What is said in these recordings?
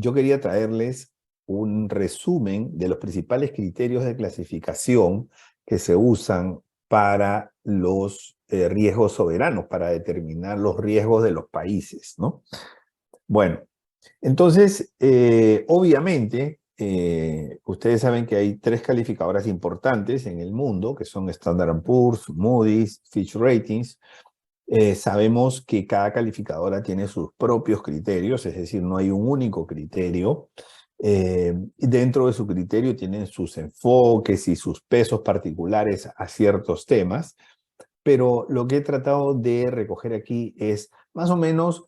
yo quería traerles un resumen de los principales criterios de clasificación que se usan para los riesgos soberanos, para determinar los riesgos de los países, ¿no? Bueno, entonces, obviamente, ustedes saben que hay tres calificadoras importantes en el mundo, que son Standard & Poor's, Moody's, Fitch Ratings. Sabemos que cada calificadora tiene sus propios criterios, es decir, no hay un único criterio. Dentro de su criterio tienen sus enfoques y sus pesos particulares a ciertos temas, pero lo que he tratado de recoger aquí es más o menos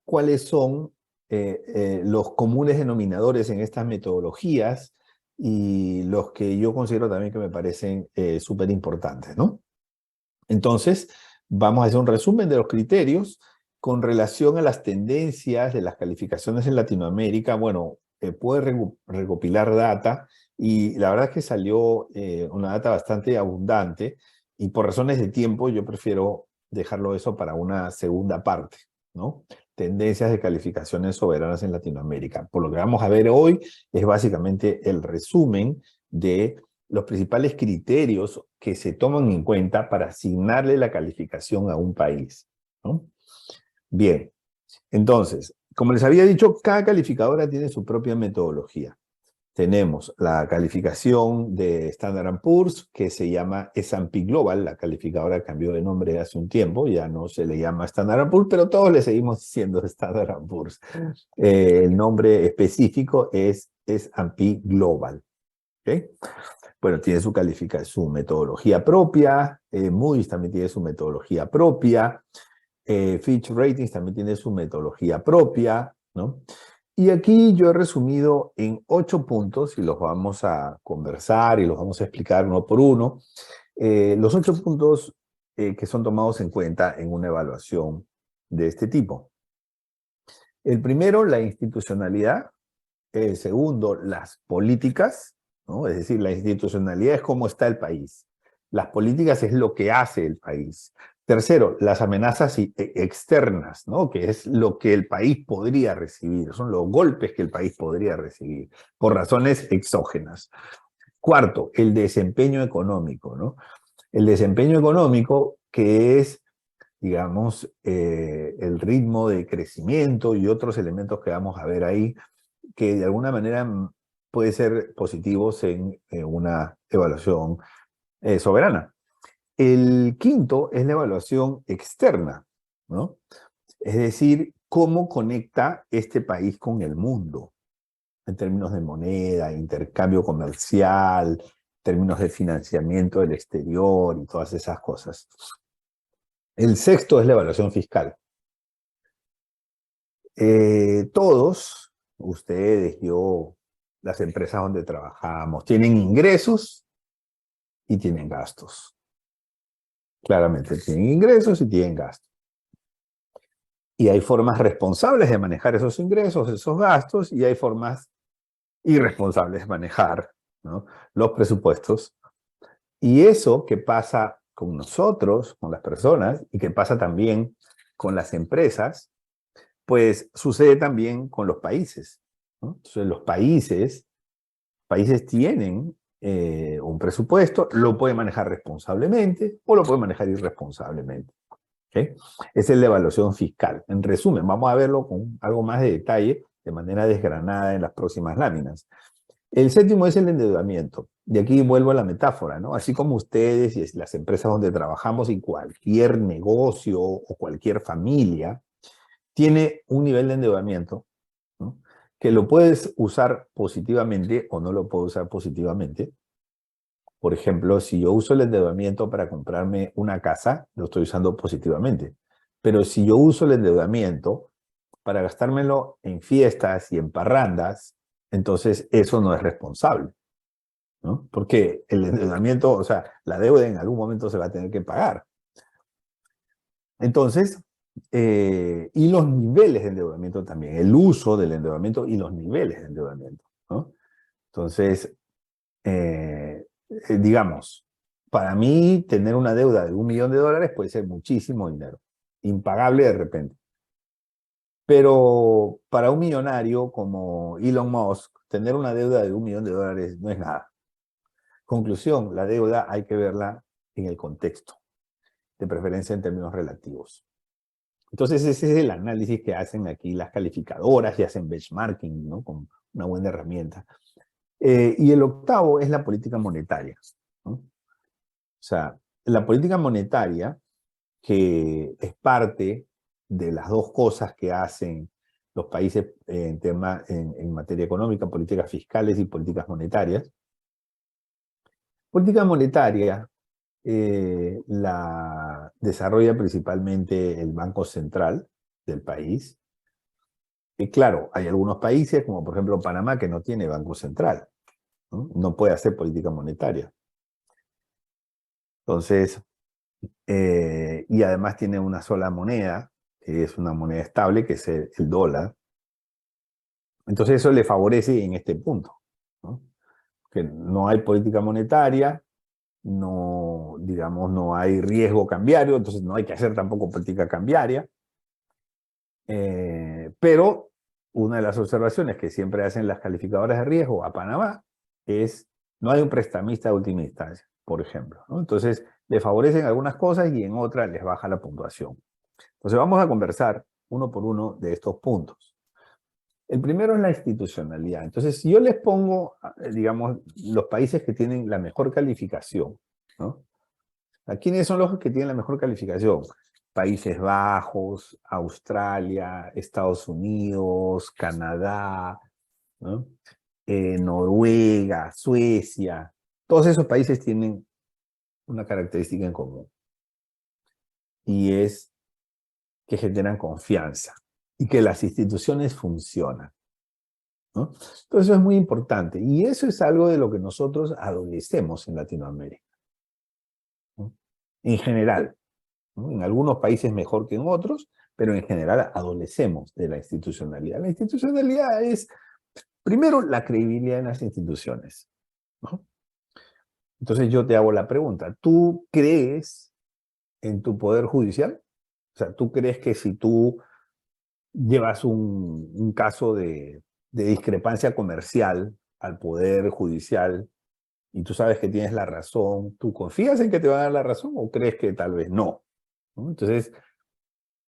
cuáles son los comunes denominadores en estas metodologías y los que yo considero también que me parecen súper importantes, ¿no? Entonces, vamos a hacer un resumen de los criterios con relación a las tendencias de las calificaciones en Latinoamérica. Bueno, puede recopilar data y la verdad es que salió una data bastante abundante y por razones de tiempo yo prefiero dejarlo eso para una segunda parte, ¿no? Tendencias de calificaciones soberanas en Latinoamérica. Por lo que vamos a ver hoy es básicamente el resumen de los principales criterios que se toman en cuenta para asignarle la calificación a un país, ¿no? Bien, entonces, como les había dicho, cada calificadora tiene su propia metodología. Tenemos la calificación de Standard & Poor's, que se llama S&P Global. La calificadora cambió de nombre hace un tiempo, ya no se le llama Standard & Poor's, pero todos le seguimos diciendo Standard & Poor's. El nombre específico es S&P Global. ¿Okay? Bueno, tiene su metodología propia, Moody's también tiene su metodología propia, Fitch Ratings también tiene su metodología propia, ¿no? Y aquí yo he resumido en 8 puntos y los vamos a conversar y los vamos a explicar uno por uno. Los 8 puntos que son tomados en cuenta en una evaluación de este tipo. El primero, la institucionalidad. El segundo, las políticas, ¿no? Es decir, la institucionalidad es cómo está el país. Las políticas es lo que hace el país. Tercero, las amenazas externas, ¿no? Que es lo que el país podría recibir, son los golpes que el país podría recibir por razones exógenas. Cuarto, el desempeño económico, ¿no? El desempeño económico que es, digamos, el ritmo de crecimiento y otros elementos que vamos a ver ahí, que de alguna manera puede ser positivos en una evaluación soberana. El quinto es la evaluación externa, ¿no? Es decir, cómo conecta este país con el mundo, en términos de moneda, intercambio comercial, términos de financiamiento del exterior y todas esas cosas. El sexto es la evaluación fiscal. Todos, ustedes, yo, las empresas donde trabajamos, tienen ingresos y tienen gastos. Claramente, tienen ingresos y tienen gastos. Y hay formas responsables de manejar esos ingresos, esos gastos, y hay formas irresponsables de manejar, ¿no?, los presupuestos. Y eso que pasa con nosotros, con las personas, y que pasa también con las empresas, pues sucede también con los países, ¿no? Entonces los países tienen un presupuesto, lo pueden manejar responsablemente o lo pueden manejar irresponsablemente. ¿Okay? Esa es la evaluación fiscal. En resumen, vamos a verlo con algo más de detalle, de manera desgranada en las próximas láminas. El séptimo es el endeudamiento. Y aquí vuelvo a la metáfora, ¿no? Así como ustedes y las empresas donde trabajamos y cualquier negocio o cualquier familia tiene un nivel de endeudamiento, ¿no?, que lo puedes usar positivamente o no lo puedo usar positivamente. Por ejemplo, si yo uso el endeudamiento para comprarme una casa, lo estoy usando positivamente. Pero si yo uso el endeudamiento para gastármelo en fiestas y en parrandas, entonces eso no es responsable, ¿no? Porque el endeudamiento, o sea, la deuda en algún momento se va a tener que pagar. Entonces, y los niveles de endeudamiento también, el uso del endeudamiento y los niveles de endeudamiento, ¿no? Entonces, digamos, para mí tener una deuda de $1 millón puede ser muchísimo dinero, impagable de repente. Pero para un millonario como Elon Musk, tener una deuda de $1 millón no es nada. Conclusión, la deuda hay que verla en el contexto, de preferencia en términos relativos. Entonces ese es el análisis que hacen aquí las calificadoras y hacen benchmarking, ¿no? Con una buena herramienta. Y el octavo es la política monetaria, ¿no? O sea, la política monetaria, que es parte de las dos cosas que hacen los países en materia económica, políticas fiscales y políticas monetarias. Política monetaria la desarrolla principalmente el Banco Central del país. Y claro, hay algunos países, como por ejemplo Panamá, que no tiene Banco Central, ¿no? No puede hacer política monetaria. Entonces, y además tiene una sola moneda, que es una moneda estable, que es el dólar. Entonces eso le favorece en este punto, ¿no? Que no hay política monetaria, no, digamos, no hay riesgo cambiario, entonces no hay que hacer tampoco política cambiaria. Pero una de las observaciones que siempre hacen las calificadoras de riesgo a Panamá es no hay un prestamista de última instancia, por ejemplo, ¿no? Entonces le favorecen algunas cosas y en otras les baja la puntuación. Entonces vamos a conversar uno por uno de estos puntos. El primero es la institucionalidad. Entonces, si yo les pongo, digamos, los países que tienen la mejor calificación, ¿no? ¿Quiénes son los que tienen la mejor calificación? Países Bajos, Australia, Estados Unidos, Canadá, ¿no? Noruega, Suecia. Todos esos países tienen una característica en común. Y es que generan confianza y que las instituciones funcionan, ¿no? Entonces eso es muy importante. Y eso es algo de lo que nosotros adolecemos en Latinoamérica, ¿no? En general, ¿no? En algunos países mejor que en otros, pero en general adolecemos de la institucionalidad. La institucionalidad es, primero, la credibilidad en las instituciones, ¿no? Entonces yo te hago la pregunta, ¿tú crees en tu poder judicial? O sea, ¿tú crees que si tú llevas un caso de discrepancia comercial al poder judicial y tú sabes que tienes la razón, ¿tú confías en que te van a dar la razón o crees que tal vez no? ¿No? Entonces,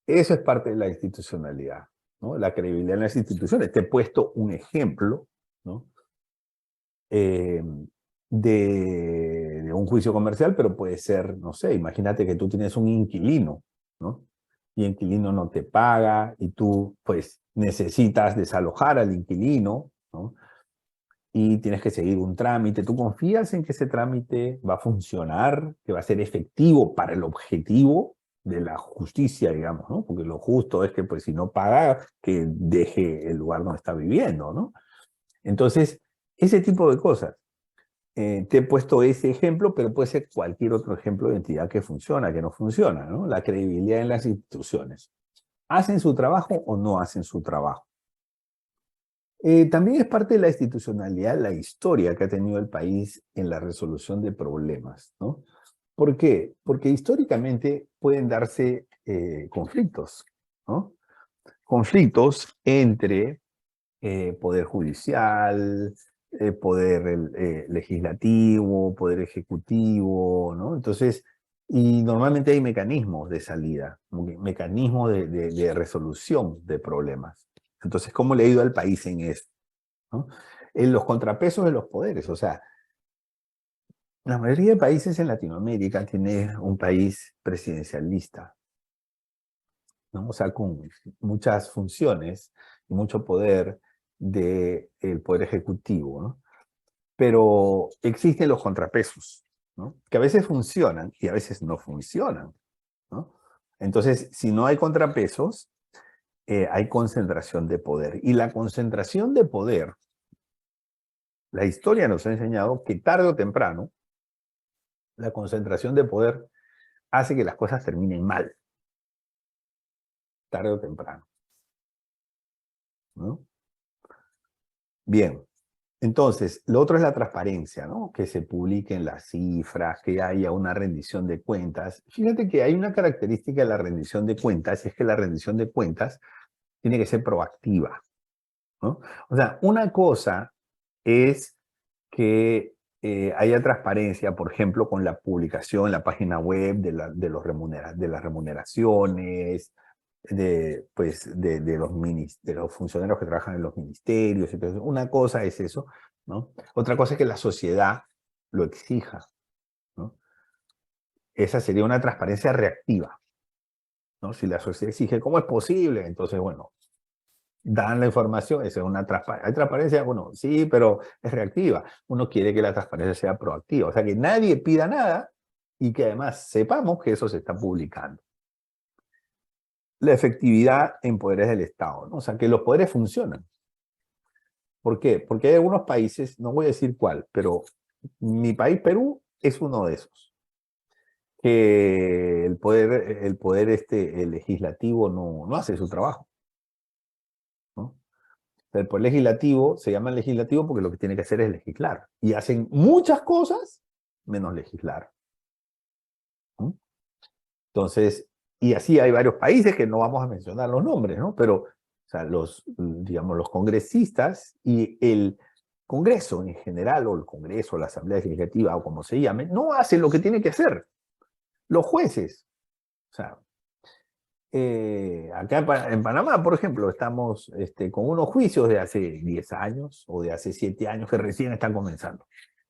eso es parte de la institucionalidad, ¿no? La credibilidad en las instituciones. Te he puesto un ejemplo, ¿no? Eh, de un juicio comercial, pero puede ser, no sé, imagínate que tú tienes un inquilino, ¿no? Y el inquilino no te paga y tú, pues, necesitas desalojar al inquilino, ¿no? Y tienes que seguir un trámite. ¿Tú confías en que ese trámite va a funcionar, que va a ser efectivo para el objetivo de la justicia, digamos, ¿no? Porque lo justo es que, pues, si no paga, que deje el lugar donde está viviendo, ¿no? Entonces, ese tipo de cosas. Te he puesto ese ejemplo, pero puede ser cualquier otro ejemplo de entidad que funciona, que no funciona, ¿no? La credibilidad en las instituciones. ¿Hacen su trabajo o no hacen su trabajo? También es parte de la institucionalidad, la historia que ha tenido el país en la resolución de problemas, ¿no? ¿Por qué? Porque históricamente pueden darse conflictos, ¿no? Conflictos entre poder judicial, poder legislativo, poder ejecutivo, ¿no? Entonces, y normalmente hay mecanismos de salida, mecanismos de resolución de problemas. Entonces, ¿cómo le ha ido al país en esto? ¿No? En los contrapesos de los poderes, o sea, la mayoría de países en Latinoamérica tiene un país presidencialista, ¿no? O sea, con muchas funciones y mucho poder del poder ejecutivo, ¿no? Pero existen los contrapesos, ¿no? Que a veces funcionan y a veces no funcionan, ¿no? Entonces, si no hay contrapesos, hay concentración de poder. Y la concentración de poder, la historia nos ha enseñado que tarde o temprano, la concentración de poder hace que las cosas terminen mal, tarde o temprano, ¿no? Bien, entonces, lo otro es la transparencia, ¿no? Que se publiquen las cifras, que haya una rendición de cuentas. Fíjate que hay una característica de la rendición de cuentas, y es que la rendición de cuentas tiene que ser proactiva, ¿no? O sea, una cosa es que haya transparencia, por ejemplo, con la publicación en la página web de las remuneraciones, de los funcionarios que trabajan en los ministerios. Entonces, una cosa es eso, ¿no? Otra cosa es que la sociedad lo exija, ¿no? Esa sería una transparencia reactiva, ¿no? Si la sociedad exige, ¿cómo es posible? Entonces, bueno, dan la información, esa es una transparencia. ¿Hay transparencia? Bueno, sí, pero es reactiva. Uno quiere que la transparencia sea proactiva, o sea, que nadie pida nada y que además sepamos que eso se está publicando. La efectividad en poderes del Estado, ¿no? O sea, que los poderes funcionan. ¿Por qué? Porque hay algunos países, no voy a decir cuál, pero mi país, Perú, es uno de esos, que el legislativo no hace su trabajo, ¿no? El poder legislativo se llama legislativo porque lo que tiene que hacer es legislar. Y hacen muchas cosas menos legislar, ¿no? Entonces, y así hay varios países que no vamos a mencionar los nombres, ¿no? Pero, o sea, digamos, los congresistas y el Congreso en general, o el Congreso, la Asamblea Legislativa, o como se llame, no hacen lo que tiene que hacer. Los jueces, o sea, acá en Panamá, por ejemplo, estamos con unos juicios de hace 10 años o de hace 7 años que recién están comenzando,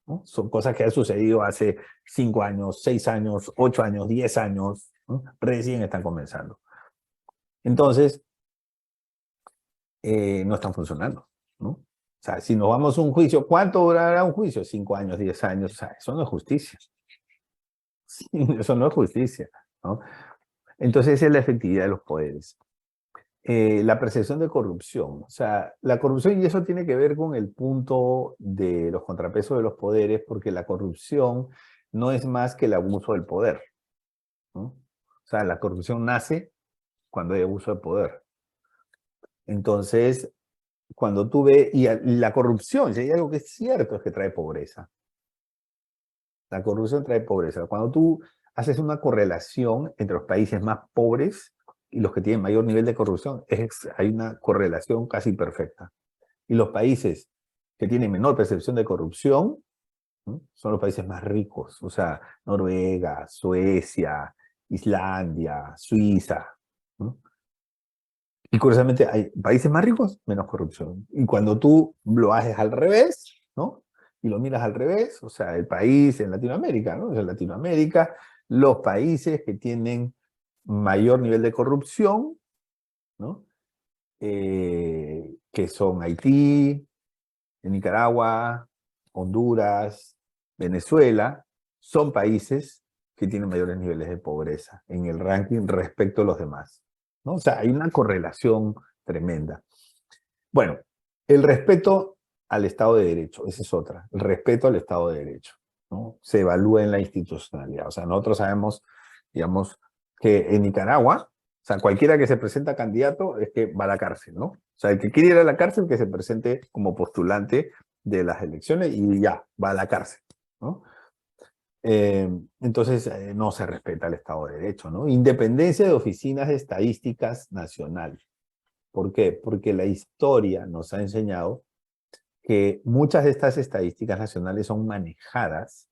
¿no? Son cosas que han sucedido hace 5 años, 6 años, 8 años, 10 años, ¿no? Recién están comenzando. Entonces, no están funcionando, ¿no? O sea, si nos vamos a un juicio, ¿cuánto durará un juicio? 5 años, 10 años, o sea, eso no es justicia. Sí, eso no es justicia, ¿no? Entonces, esa es la efectividad de los poderes. La percepción de corrupción. O sea, la corrupción, y eso tiene que ver con el punto de los contrapesos de los poderes, porque la corrupción no es más que el abuso del poder, ¿no? O sea, la corrupción nace cuando hay abuso de poder. Entonces, cuando tú ves, y la corrupción, si hay algo que es cierto, es que trae pobreza. La corrupción trae pobreza. Cuando tú haces una correlación entre los países más pobres y los que tienen mayor nivel de corrupción, hay una correlación casi perfecta. Y los países que tienen menor percepción de corrupción, ¿no? Son los países más ricos, o sea, Noruega, Suecia, Islandia, Suiza, ¿no? Y curiosamente hay países más ricos, menos corrupción. Y cuando tú lo haces al revés, ¿no? Y lo miras al revés, o sea, el país en Latinoamérica, ¿no? En Latinoamérica, los países que tienen mayor nivel de corrupción, ¿no? Que son Haití, Nicaragua, Honduras, Venezuela, son países que tienen mayores niveles de pobreza en el ranking respecto a los demás, ¿no? O sea, hay una correlación tremenda. Bueno, el respeto al Estado de Derecho, esa es otra, el respeto al Estado de Derecho, ¿no? Se evalúa en la institucionalidad. O sea, nosotros sabemos, digamos, que en Nicaragua, o sea, cualquiera que se presenta candidato es que va a la cárcel, ¿no? O sea, el que quiere ir a la cárcel, que se presente como postulante de las elecciones y ya, va a la cárcel, ¿no? Entonces, no se respeta el Estado de Derecho, ¿no? Independencia de oficinas de estadísticas nacionales. ¿Por qué? Porque la historia nos ha enseñado que muchas de estas estadísticas nacionales son manejadas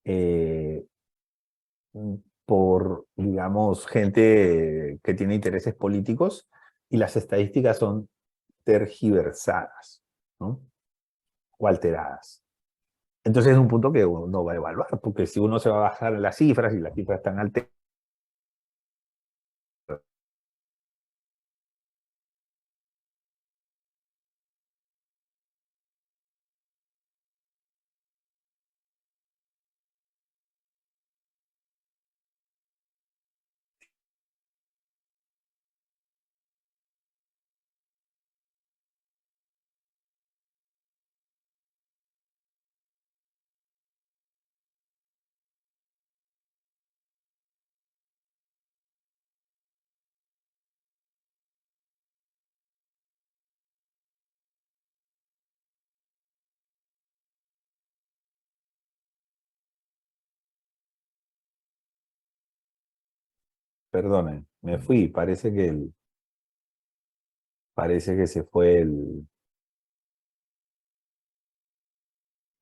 eh, por, digamos, gente que tiene intereses políticos y las estadísticas son tergiversadas, ¿no? O alteradas. Entonces es un punto que uno va a evaluar, porque si uno se va a basar en las cifras y las cifras están alteradas, perdonen, me fui, parece que Parece que se fue el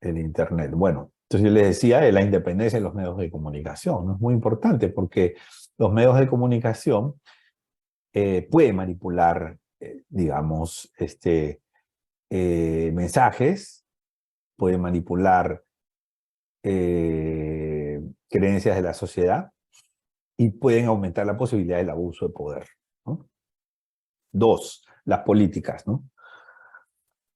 internet. Bueno, entonces yo les decía de la independencia de los medios de comunicación, ¿no? Es muy importante porque los medios de comunicación pueden manipular, digamos, mensajes, pueden manipular creencias de la sociedad y pueden aumentar la posibilidad del abuso de poder, ¿no? Dos, las políticas, ¿no?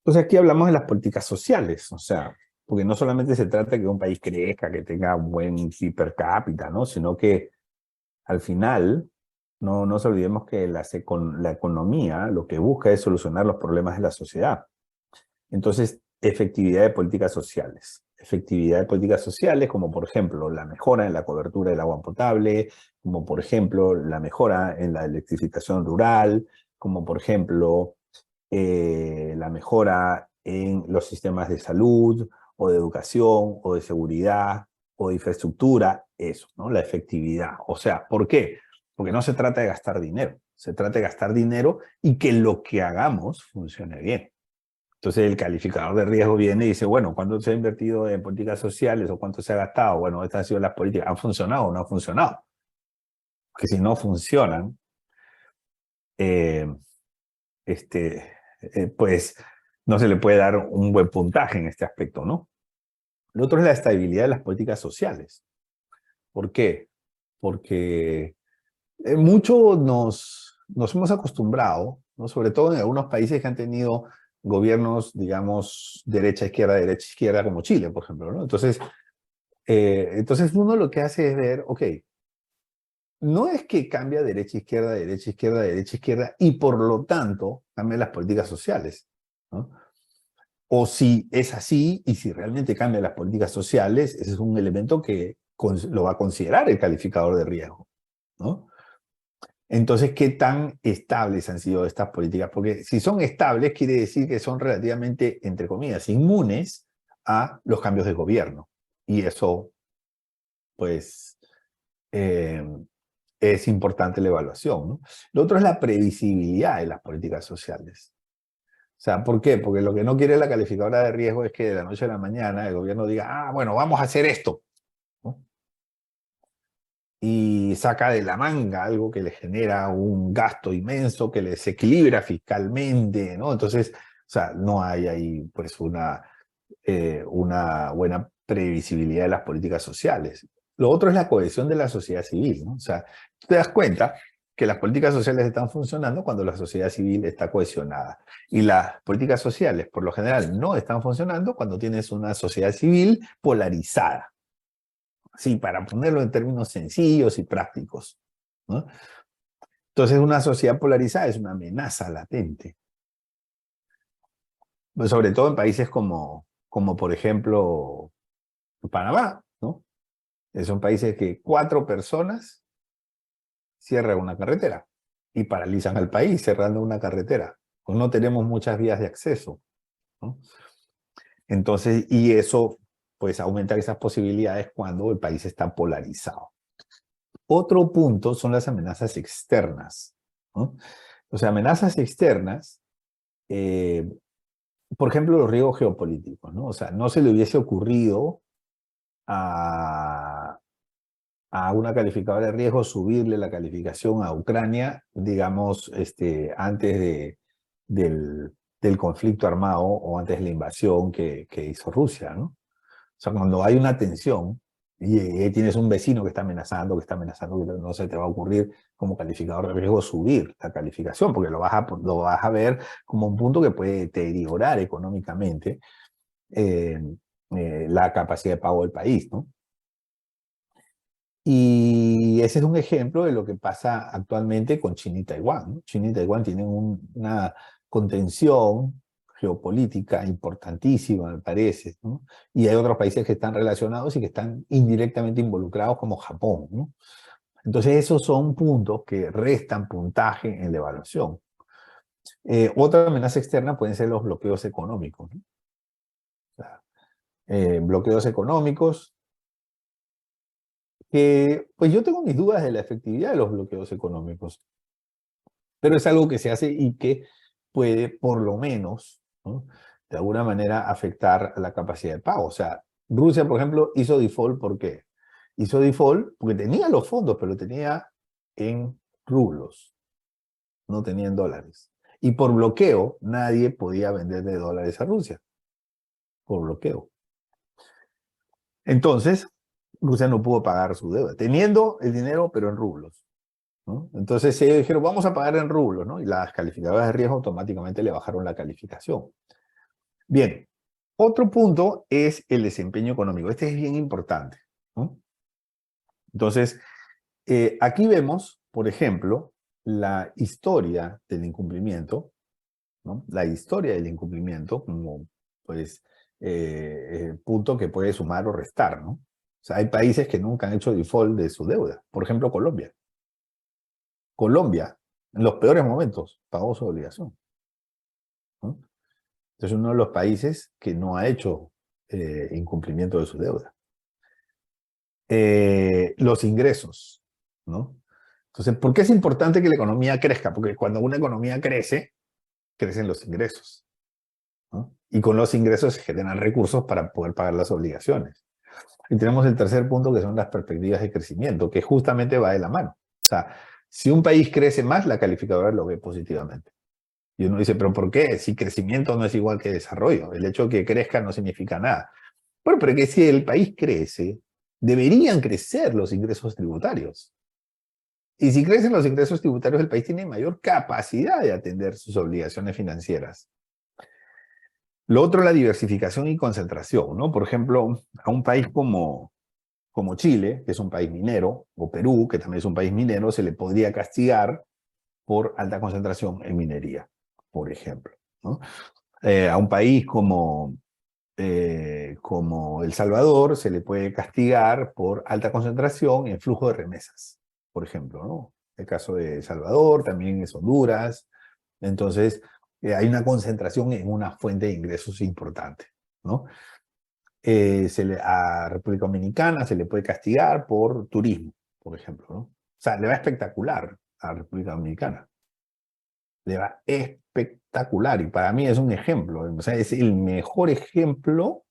Entonces aquí hablamos de las políticas sociales, o sea, porque no solamente se trata de que un país crezca, que tenga un buen PIB per cápita, ¿no? Sino que al final no nos olvidemos que la economía lo que busca es solucionar los problemas de la sociedad. Entonces, efectividad de políticas sociales. Efectividad de políticas sociales, como por ejemplo la mejora en la cobertura del agua potable, como por ejemplo la mejora en la electrificación rural, como por ejemplo la mejora en los sistemas de salud, o de educación, o de seguridad, o de infraestructura, eso, ¿no? La efectividad. O sea, ¿por qué? Porque no se trata de gastar dinero, se trata de gastar dinero y que lo que hagamos funcione bien. Entonces el calificador de riesgo viene y dice, bueno, ¿cuánto se ha invertido en políticas sociales o cuánto se ha gastado? Bueno, estas han sido las políticas. ¿Han funcionado o no han funcionado? Porque si no funcionan, eh, pues no se le puede dar un buen puntaje en este aspecto, ¿no? Lo otro es la estabilidad de las políticas sociales. ¿Por qué? Porque mucho nos hemos acostumbrado, ¿no? Sobre todo en algunos países que han tenido gobiernos, digamos, derecha, izquierda, como Chile, por ejemplo, ¿no? Entonces uno lo que hace es ver, ok, no es que cambia derecha, izquierda, derecha, izquierda, derecha, izquierda, y por lo tanto cambian las políticas sociales, ¿no? O si es así, y si realmente cambian las políticas sociales, ese es un elemento que lo va a considerar el calificador de riesgo, ¿no? Entonces, ¿qué tan estables han sido estas políticas? Porque si son estables, quiere decir que son relativamente, entre comillas, inmunes a los cambios de gobierno. Y eso, pues, eh, es importante la evaluación, ¿no? Lo otro es la previsibilidad de las políticas sociales. O sea, ¿por qué? Porque lo que no quiere la calificadora de riesgo es que de la noche a la mañana el gobierno diga, ah, bueno, vamos a hacer esto, ¿no? Y saca de la manga algo que le genera un gasto inmenso, que le desequilibra fiscalmente, ¿no? Entonces, o sea, no hay ahí pues una buena previsibilidad de las políticas sociales. Lo otro es la cohesión de la sociedad civil, ¿no? O sea, tú te das cuenta que las políticas sociales están funcionando cuando la sociedad civil está cohesionada. Y las políticas sociales, por lo general, no están funcionando cuando tienes una sociedad civil polarizada. Sí, para ponerlo en términos sencillos y prácticos, ¿no? Entonces, una sociedad polarizada es una amenaza latente, pues sobre todo en países como por ejemplo, Panamá, ¿no? Son países que 4 personas cierran una carretera y paralizan al país cerrando una carretera. Pues no tenemos muchas vías de acceso, ¿no? Entonces, y eso pues aumenta esas posibilidades cuando el país está polarizado. Otro punto son las amenazas externas, ¿no? O sea, amenazas externas, eh, por ejemplo, los riesgos geopolíticos, ¿no? O sea, no se le hubiese ocurrido a una calificadora de riesgo subirle la calificación a Ucrania, digamos, antes del conflicto armado o antes de la invasión que hizo Rusia, ¿no? O sea, cuando hay una tensión y tienes un vecino que está amenazando, no se te va a ocurrir como calificador de riesgo subir la calificación, porque lo vas a ver como un punto que puede deteriorar económicamente eh, la capacidad de pago del país, ¿no? Y ese es un ejemplo de lo que pasa actualmente con China y Taiwán, ¿no? China y Taiwán tienen una contención geopolítica importantísima, me parece, ¿no? Y hay otros países que están relacionados y que están indirectamente involucrados, como Japón, ¿no? Entonces, esos son puntos que restan puntaje en la evaluación. Otra amenaza externa pueden ser los bloqueos económicos, ¿no? O sea, bloqueos económicos que, pues yo tengo mis dudas de la efectividad de los bloqueos económicos, pero es algo que se hace y que puede por lo menos, ¿no?, de alguna manera afectar a la capacidad de pago. O sea, Rusia, por ejemplo, hizo default. ¿Por qué? Hizo default porque tenía los fondos, pero lo tenía en rublos, no tenía en dólares. Y por bloqueo, nadie podía vender de dólares a Rusia, por bloqueo. Entonces, Rusia no pudo pagar su deuda, teniendo el dinero, pero en rublos, ¿no? Entonces ellos dijeron, vamos a pagar en rublos, ¿no? Y las calificadoras de riesgo automáticamente le bajaron la calificación. Bien, otro punto es el desempeño económico. Este es bien importante, ¿no? Entonces, aquí vemos, por ejemplo, la historia del incumplimiento, ¿no? La historia del incumplimiento como, pues, punto que puede sumar o restar, ¿no? O sea, hay países que nunca han hecho default de su deuda. Por ejemplo, Colombia. Colombia, en los peores momentos, pagó su obligación, ¿no? Entonces, uno de los países que no ha hecho incumplimiento de su deuda. Los ingresos, ¿no? Entonces, ¿por qué es importante que la economía crezca? Porque cuando una economía crece, crecen los ingresos, ¿no? Y con los ingresos se generan recursos para poder pagar las obligaciones. Y tenemos el tercer punto, que son las perspectivas de crecimiento, que justamente va de la mano. O sea, si un país crece más, la calificadora lo ve positivamente. Y uno dice, ¿pero por qué? Si crecimiento no es igual que desarrollo. El hecho de que crezca no significa nada. Bueno, pero que si el país crece, deberían crecer los ingresos tributarios. Y si crecen los ingresos tributarios, el país tiene mayor capacidad de atender sus obligaciones financieras. Lo otro es la diversificación y concentración, ¿no? Por ejemplo, a un país como Chile, que es un país minero, o Perú, que también es un país minero, se le podría castigar por alta concentración en minería, por ejemplo, ¿no? A un país como El Salvador se le puede castigar por alta concentración en flujo de remesas, por ejemplo, ¿no? El caso de El Salvador, también es Honduras. Entonces, hay una concentración en una fuente de ingresos importante, ¿no? A República Dominicana se le puede castigar por turismo, por ejemplo, ¿no? O sea, le va espectacular a República Dominicana. Le va espectacular. Y para mí es un ejemplo. O sea, es el mejor ejemplo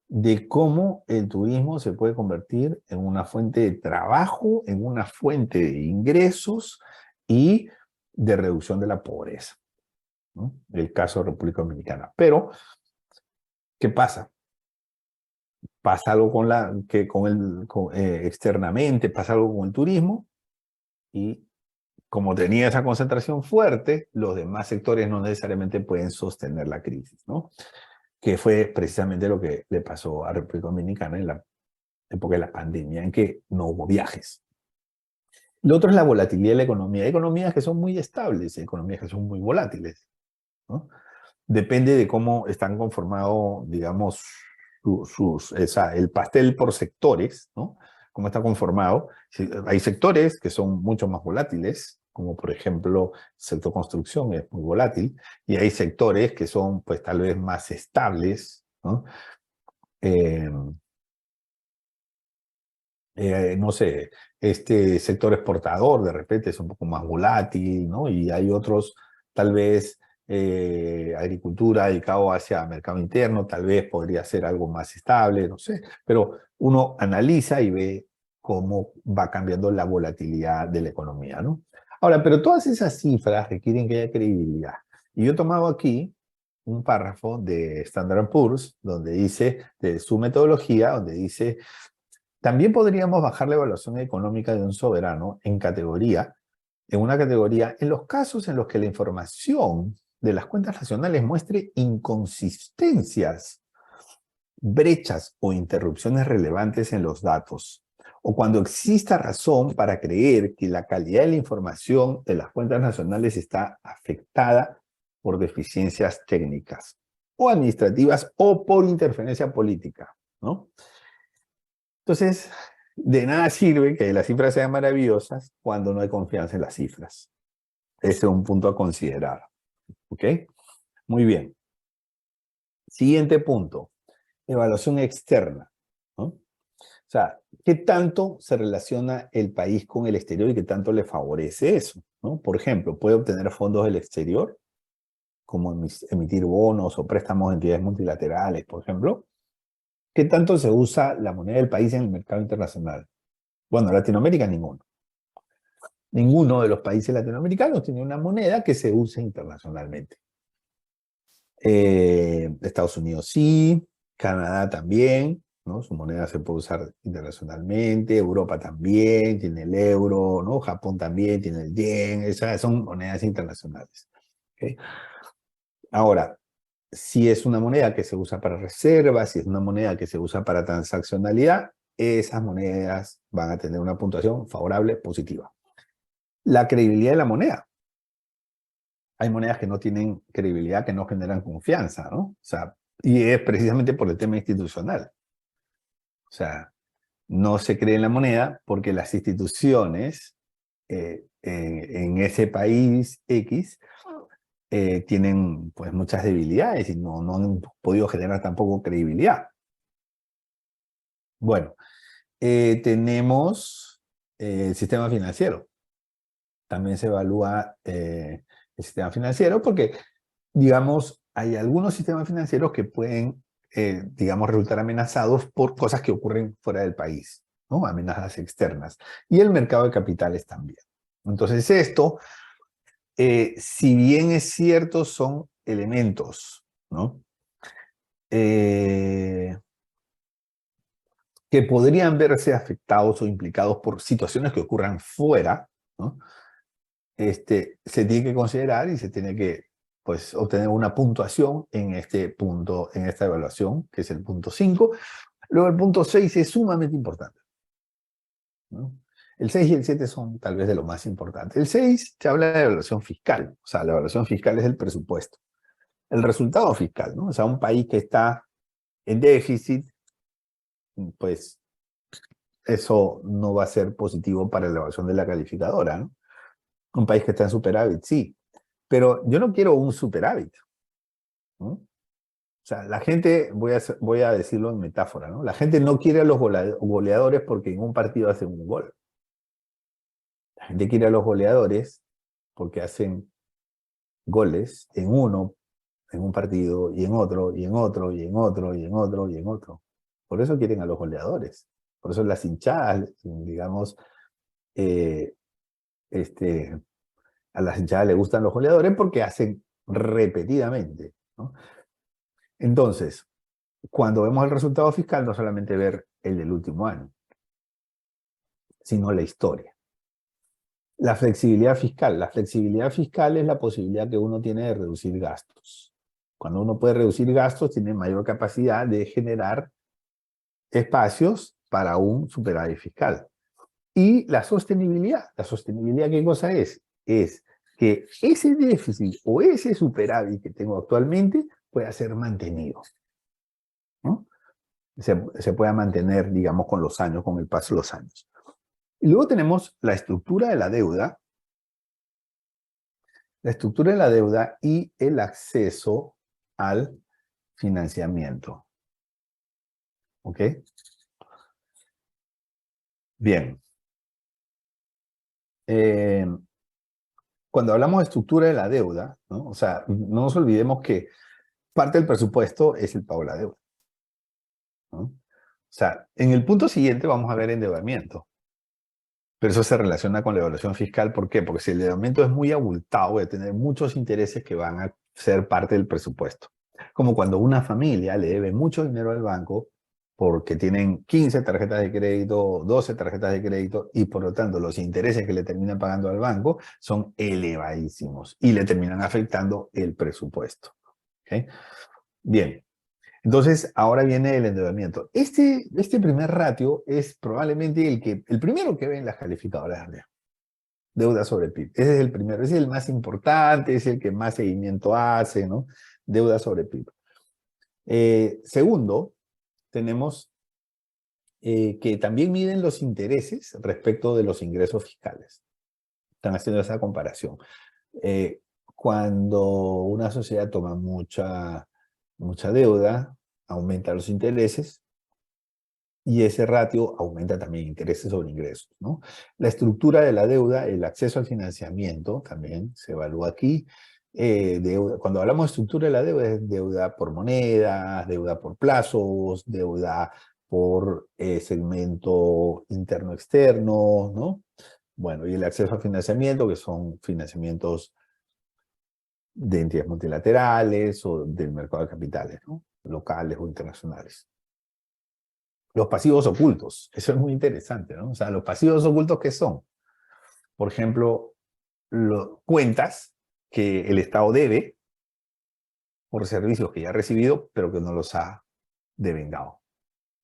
de cómo el turismo se puede convertir en una fuente de trabajo, en una fuente de ingresos y de reducción de la pobreza, ¿no? El caso de República Dominicana. Pero, ¿qué pasa? Pasa algo externamente, pasa algo con el turismo, y como tenía esa concentración fuerte, los demás sectores no necesariamente pueden sostener la crisis, ¿no? Que fue precisamente lo que le pasó a República Dominicana en la época de la pandemia, en que no hubo viajes. Lo otro es la volatilidad de la economía. Hay economías que son muy estables, hay economías que son muy volátiles, ¿no? Depende de cómo están conformados, digamos, el pastel por sectores, ¿no? Cómo está conformado. Hay sectores que son mucho más volátiles, como por ejemplo, el sector construcción es muy volátil, y hay sectores que son, pues, tal vez más estables, ¿no? No sé, este sector exportador de repente es un poco más volátil, ¿no? Y hay otros, tal vez, agricultura dedicado hacia mercado interno, tal vez podría ser algo más estable, no sé. Pero uno analiza y ve cómo va cambiando la volatilidad de la economía, ¿no? Ahora, pero todas esas cifras requieren que haya credibilidad. Y yo he tomado aquí un párrafo de Standard Poor's, donde dice, de su metodología, donde dice: también podríamos bajar la evaluación económica de un soberano en una categoría, en los casos en los que la información de las cuentas nacionales muestre inconsistencias, brechas o interrupciones relevantes en los datos, o cuando exista razón para creer que la calidad de la información de las cuentas nacionales está afectada por deficiencias técnicas o administrativas o por interferencia política, ¿no? Entonces, de nada sirve que las cifras sean maravillosas cuando no hay confianza en las cifras. Ese es un punto a considerar. ¿Ok? Muy bien. Siguiente punto. Evaluación externa, ¿no? O sea, ¿qué tanto se relaciona el país con el exterior y qué tanto le favorece eso, ¿no? Por ejemplo, ¿puede obtener fondos del exterior? como emitir bonos o préstamos de entidades multilaterales, por ejemplo, ¿qué tanto se usa la moneda del país en el mercado internacional? Bueno, Latinoamérica ninguno. Ninguno de los países latinoamericanos tiene una moneda que se use internacionalmente. Estados Unidos sí, Canadá también, ¿no? Su moneda se puede usar internacionalmente, Europa también, tiene el euro, ¿no? Japón también tiene el yen, esas son monedas internacionales. ¿Okay? Ahora, si es una moneda que se usa para reservas, si es una moneda que se usa para transaccionalidad, esas monedas van a tener una puntuación favorable, positiva. La credibilidad de la moneda. Hay monedas que no tienen credibilidad, que no generan confianza, ¿no? O sea, y es precisamente por el tema institucional. O sea, no se cree en la moneda porque las instituciones en ese país X tienen pues muchas debilidades y no han podido generar tampoco credibilidad. Bueno, tenemos el sistema financiero. También se evalúa el sistema financiero porque, digamos, hay algunos sistemas financieros que pueden, digamos, resultar amenazados por cosas que ocurren fuera del país, ¿no? Amenazas externas. Y el mercado de capitales también. Entonces esto, si bien es cierto, son elementos, ¿no? Que podrían verse afectados o implicados por situaciones que ocurran fuera, ¿no? Se tiene que considerar y se tiene que pues, obtener una puntuación en este punto, en esta evaluación, que es el punto 5. Luego el punto 6 es sumamente importante, ¿no? El 6 y el 7 son tal vez de lo más importante. El 6 se habla de evaluación fiscal, o sea, la evaluación fiscal es el presupuesto. El resultado fiscal, ¿no? O sea, un país que está en déficit, pues eso no va a ser positivo para la evaluación de la calificadora, ¿no? Un país que está en superávit, sí. Pero yo no quiero un superávit, ¿no? O sea, la gente, voy a decirlo en metáfora, ¿no? La gente no quiere a los goleadores porque en un partido hacen un gol. La gente quiere a los goleadores porque hacen goles en un partido, y en otro, y en otro, y en otro, y en otro, y en otro. Por eso quieren a los goleadores. Por eso las hinchadas, digamos, eh, este, a las hinchadas les gustan los goleadores porque hacen repetidamente, ¿no? Entonces, cuando vemos el resultado fiscal, no solamente ver el del último año, sino la historia. La flexibilidad fiscal. La flexibilidad fiscal es la posibilidad que uno tiene de reducir gastos. Cuando uno puede reducir gastos, tiene mayor capacidad de generar espacios para un superávit fiscal. Y la sostenibilidad. ¿La sostenibilidad qué cosa es? Es que ese déficit o ese superávit que tengo actualmente pueda ser mantenido, ¿no? Se pueda mantener, digamos, con los años, con el paso de los años. Y luego tenemos la estructura de la deuda y el acceso al financiamiento. ¿Ok? Bien. Cuando hablamos de estructura de la deuda, ¿no? O sea, no nos olvidemos que parte del presupuesto es el pago de la deuda, ¿no? O sea, en el punto siguiente vamos a ver endeudamiento. Pero eso se relaciona con la evaluación fiscal. ¿Por qué? Porque si el endeudamiento es muy abultado, voy a tener muchos intereses que van a ser parte del presupuesto. Como cuando una familia le debe mucho dinero al banco porque tienen 15 tarjetas de crédito, 12 tarjetas de crédito y por lo tanto los intereses que le terminan pagando al banco son elevadísimos y le terminan afectando el presupuesto. ¿Okay? Bien. Entonces, ahora viene el endeudamiento. Este primer ratio es probablemente el primero que ven las calificadoras de deuda sobre PIB. Ese es el primero, ese es el más importante, es el que más seguimiento hace, ¿no? Deuda sobre PIB. Segundo, tenemos que también miden los intereses respecto de los ingresos fiscales. Están haciendo esa comparación. Cuando una sociedad toma mucha deuda, aumenta los intereses y ese ratio aumenta también intereses sobre ingresos, ¿no? La estructura de la deuda, el acceso al financiamiento también se evalúa aquí deuda, cuando hablamos de estructura de la deuda, es deuda por monedas, deuda por plazos, deuda por segmento interno-externo, ¿no? Bueno, y el acceso a financiamiento, que son financiamientos de entidades multilaterales o del mercado de capitales, ¿no? Locales o internacionales. Los pasivos ocultos, eso es muy interesante, ¿no? O sea, los pasivos ocultos, ¿qué son? Por ejemplo, cuentas que el Estado debe por servicios que ya ha recibido, pero que no los ha devengado.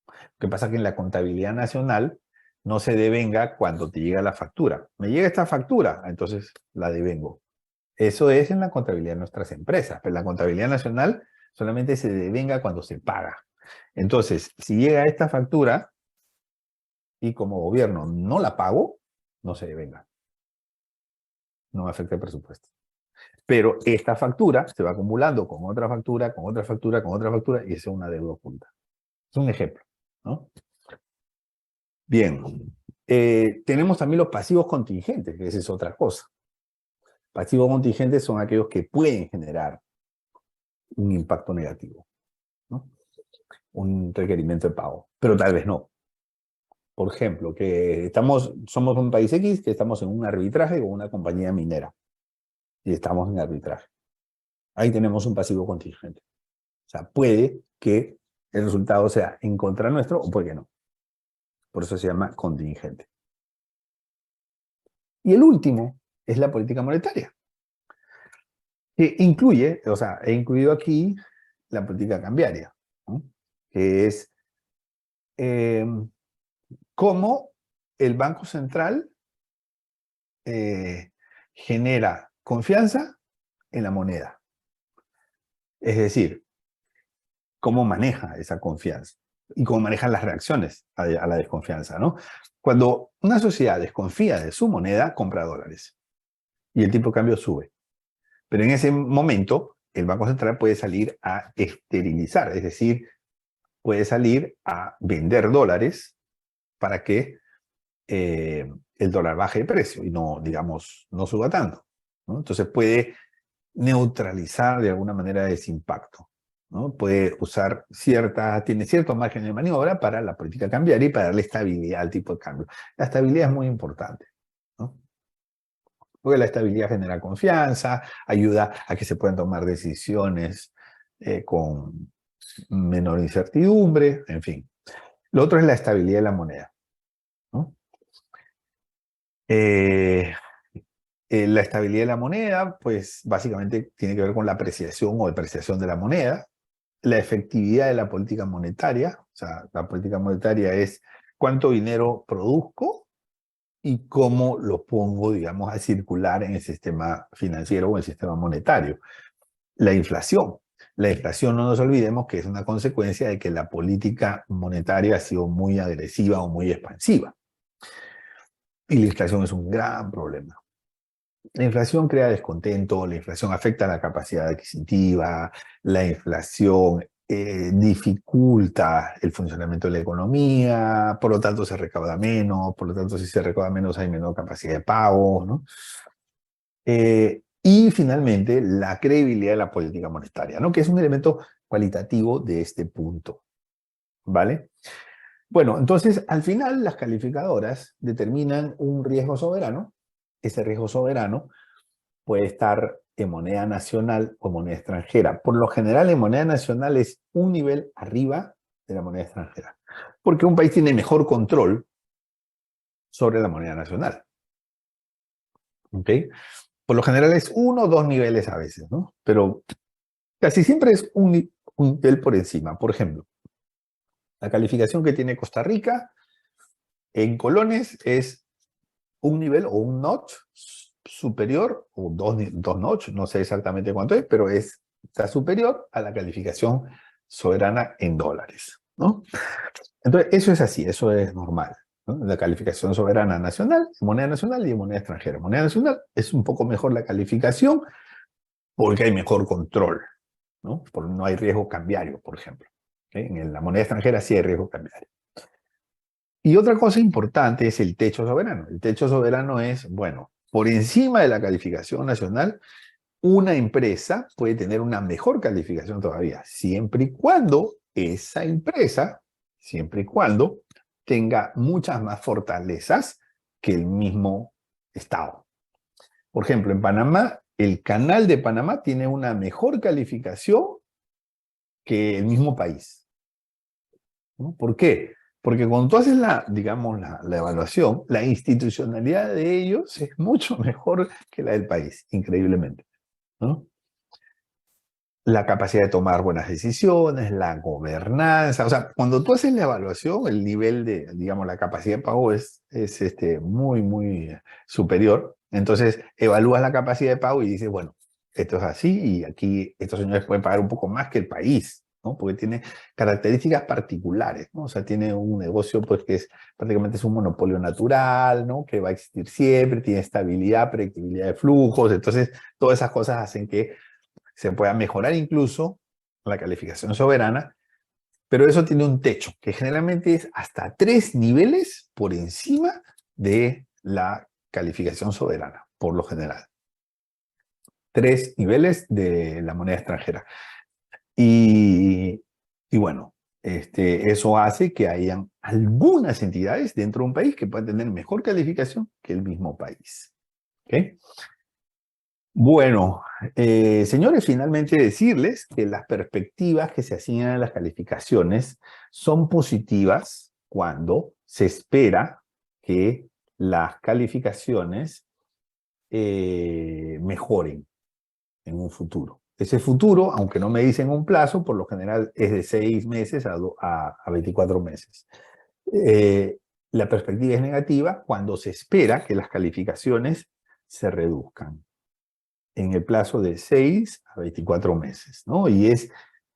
Lo que pasa es que en la contabilidad nacional no se devenga cuando te llega la factura. Me llega esta factura, entonces la devengo. Eso es en la contabilidad de nuestras empresas, pero en la contabilidad nacional solamente se devenga cuando se paga. Entonces, si llega esta factura y como gobierno no la pago, no se devenga. No me afecta el presupuesto. Pero esta factura se va acumulando con otra factura, con otra factura, con otra factura, y esa es una deuda oculta. Es un ejemplo, ¿no? Bien. Tenemos también los pasivos contingentes, que esa es otra cosa. Pasivos contingentes son aquellos que pueden generar un impacto negativo, ¿no? Un requerimiento de pago, pero tal vez no. Por ejemplo, que somos un país X que estamos en un arbitraje con una compañía minera y estamos en arbitraje. Ahí tenemos un pasivo contingente. O sea, puede que el resultado sea en contra nuestro o puede que no. Por eso se llama contingente. Y el último es la política monetaria, que incluye, o sea, he incluido aquí la política cambiaria, ¿no? Que es cómo el Banco Central genera confianza en la moneda. Es decir, cómo maneja esa confianza y cómo manejan las reacciones a la desconfianza, ¿no? Cuando una sociedad desconfía de su moneda, compra dólares y el tipo de cambio sube. Pero en ese momento, el Banco Central puede salir a esterilizar, es decir, puede salir a vender dólares para que el dólar baje de precio y no, digamos, no suba tanto, ¿no? Entonces puede neutralizar de alguna manera ese impacto, ¿no? Puede usar tiene cierto margen de maniobra para la política cambiaria y para darle estabilidad al tipo de cambio. La estabilidad es muy importante, ¿no? Porque la estabilidad genera confianza, ayuda a que se puedan tomar decisiones con menor incertidumbre, en fin. Lo otro es la estabilidad de la moneda, ¿no? La estabilidad de la moneda, pues básicamente tiene que ver con la apreciación o depreciación de la moneda, la efectividad de la política monetaria, o sea, la política monetaria es cuánto dinero produzco y cómo lo pongo, digamos, a circular en el sistema financiero o en el sistema monetario. La inflación. La inflación, no nos olvidemos que es una consecuencia de que la política monetaria ha sido muy agresiva o muy expansiva. Y la inflación es un gran problema. La inflación crea descontento, la inflación afecta la capacidad adquisitiva, la inflación dificulta el funcionamiento de la economía, por lo tanto se recauda menos, por lo tanto si se recauda menos hay menor capacidad de pago, ¿no? Y finalmente la credibilidad de la política monetaria, ¿no? Que es un elemento cualitativo de este punto, ¿vale? Bueno, entonces al final las calificadoras determinan un riesgo soberano. Ese riesgo soberano puede estar en moneda nacional o moneda extranjera. Por lo general, en moneda nacional es un nivel arriba de la moneda extranjera, porque un país tiene mejor control sobre la moneda nacional. ¿Ok? Por lo general es uno o dos niveles a veces, ¿no? Pero casi siempre es un nivel por encima. Por ejemplo, la calificación que tiene Costa Rica en colones es un nivel o un notch superior, o dos notch, no sé exactamente cuánto es, pero está superior a la calificación soberana en dólares, ¿no? Entonces, eso es así, eso es normal, ¿no? La calificación soberana nacional, moneda nacional y moneda extranjera. Moneda nacional es un poco mejor la calificación porque hay mejor control, ¿no? Porque no hay riesgo cambiario, por ejemplo. ¿Okay? En la moneda extranjera sí hay riesgo cambiario. Y otra cosa importante es el techo soberano. El techo soberano es, bueno, por encima de la calificación nacional, una empresa puede tener una mejor calificación todavía, siempre y cuando esa empresa, siempre y cuando tenga muchas más fortalezas que el mismo Estado. Por ejemplo, en Panamá, el Canal de Panamá tiene una mejor calificación que el mismo país, ¿no? ¿Por qué? Porque cuando tú haces digamos, la evaluación, la institucionalidad de ellos es mucho mejor que la del país, increíblemente, ¿no? La capacidad de tomar buenas decisiones, la gobernanza, o sea, cuando tú haces la evaluación, el nivel de, digamos, la capacidad de pago es muy, muy superior. Entonces, evalúas la capacidad de pago y dices, bueno, esto es así y aquí estos señores pueden pagar un poco más que el país, ¿no? Porque tiene características particulares, ¿no? O sea, tiene un negocio, pues, que prácticamente es un monopolio natural, ¿no? Que va a existir siempre, tiene estabilidad, predictibilidad de flujos, entonces, todas esas cosas hacen que se pueda mejorar incluso la calificación soberana, pero eso tiene un techo, que generalmente es hasta 3 niveles por encima de la calificación soberana, por lo general. 3 niveles de la moneda extranjera. Y bueno, eso hace que hayan algunas entidades dentro de un país que puedan tener mejor calificación que el mismo país. ¿Okay? Bueno, señores, finalmente decirles que las perspectivas que se asignan a las calificaciones son positivas cuando se espera que las calificaciones mejoren en un futuro. Ese futuro, aunque no me dicen un plazo, por lo general es de 6 meses a 24 meses. La perspectiva es negativa cuando se espera que las calificaciones se reduzcan en el plazo de 6 a 24 meses, ¿no? Y es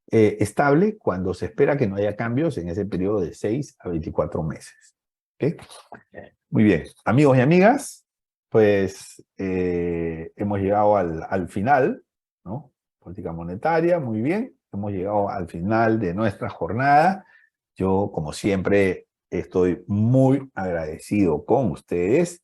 estable cuando se espera que no haya cambios en ese periodo de 6 a 24 meses. ¿Okay? Muy bien, amigos y amigas, pues hemos llegado al final, ¿no? Política monetaria, muy bien. Hemos llegado al final de nuestra jornada. Yo, como siempre, estoy muy agradecido con ustedes.